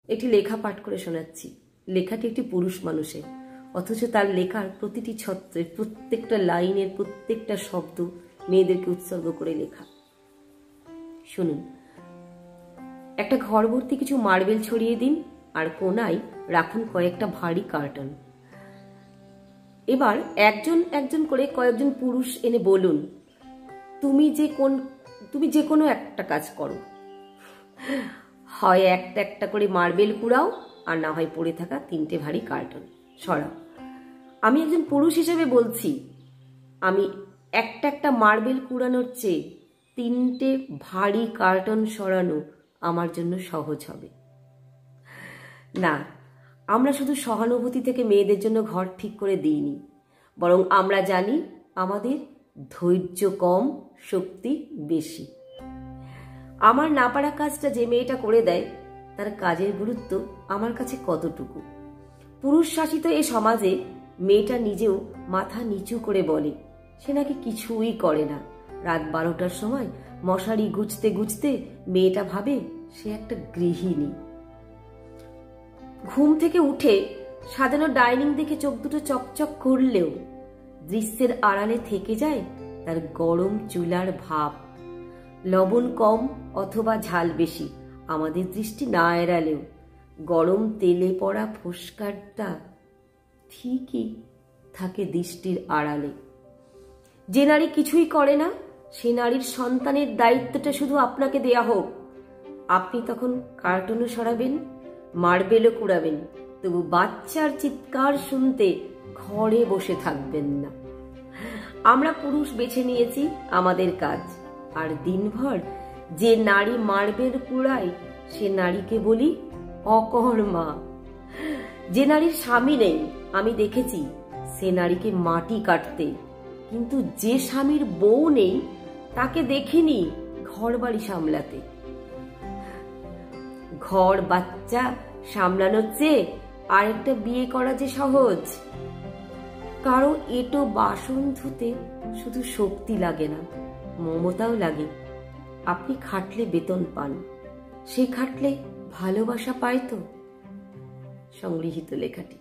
একটি লেখা পাঠ করে শোনাচ্ছি। লেখাটি একটি পুরুষ মানুষের, অথচ তার লেখার প্রতিটি ছত্রের প্রত্যেকটা লাইনের প্রত্যেকটা শব্দ মেয়েদেরকে উৎসর্গ করে লেখা। শুনুন। একটা ঘর ভর্তি কিছু মার্বেল ছড়িয়ে দিন আর কোনায় রাখুন কয়েকটা ভারী কার্টন। এবার একজন একজন করে কয়েকজন পুরুষ এনে বলুন, তুমি যে কোনো একটা কাজ করো। হয় একটা একটা করে মার্বেল কুড়াও, আর না হয় পড়ে থাকা 3টে ভারী কার্টন সরাও। আমি একজন পুরুষ হিসেবে বলছি, আমি একটা একটা মার্বেল কুড়ানোর চেয়ে 3টে ভারী কার্টন সরানো আমার জন্য সহজ হবে। না, আমরা শুধু সহানুভূতি থেকে মেয়েদের জন্য ঘর ঠিক করে দিইনি, বরং আমরা জানি আমাদের ধৈর্য কম, শক্তি বেশি। আমার না পারা কাজটা যে মেয়েটা করে দেয়, তার কাজের গুরুত্ব আমার কাছে কতটুকু। পুরুষ শাসিত এ সমাজে মেয়েটা নিজেও মাথা নিচু করে বলে সে নাকি কিছুই করে না। রাত 12টার সময় মশারি গুছতে গুছতে মেয়েটা ভাবে সে একটা গৃহিণী। ঘুম থেকে উঠে সাজানো ডাইনিং দেখে চোখ দুটো চকচক করলেও দৃশ্যের আড়ালে থেকে যায় তার গরম চুলার ভাব। লবণ কম অথবা ঝাল বেশি আমাদের দৃষ্টি না এড়ালেও গরম তেলে পড়া ফোস্কারটা ঠিকই থাকে দৃষ্টির আড়ালে। যে নারী কিছুই করে না, সে নারীর সন্তানের দায়িত্বটা শুধু আপনাকে দেয়া হোক। আপনি তখন কার্টুনও সরাবেন, মার্বেলও কুড়াবেন, তবু বাচ্চার চিৎকার শুনতে ঘরে বসে থাকবেন না। আমরা পুরুষ বেছে নিয়েছি আমাদের কাজ, আর দিনভর যে নারী মার্বেল কুড়ায় সে নারীকে বলি অকর্মা। যে নারীর স্বামী নেই, আমি দেখেছি সে নারীকে মাটি কাটতে, কিন্তু যে স্বামীর বউ নেই তাকে দেখিনি ঘর বাড়ি সামলাতে। ঘর বাচ্চা সামলানোর চেয়ে আরেকটা বিয়ে করা যে সহজ। কারো এটো বাসন ধুতে শুধু শক্তি লাগে না, মমতাও লাগে। আপনি খাটলে বেতন পান, সে খাটলে ভালোবাসা পায় তো। সংগৃহীত লেখাটি।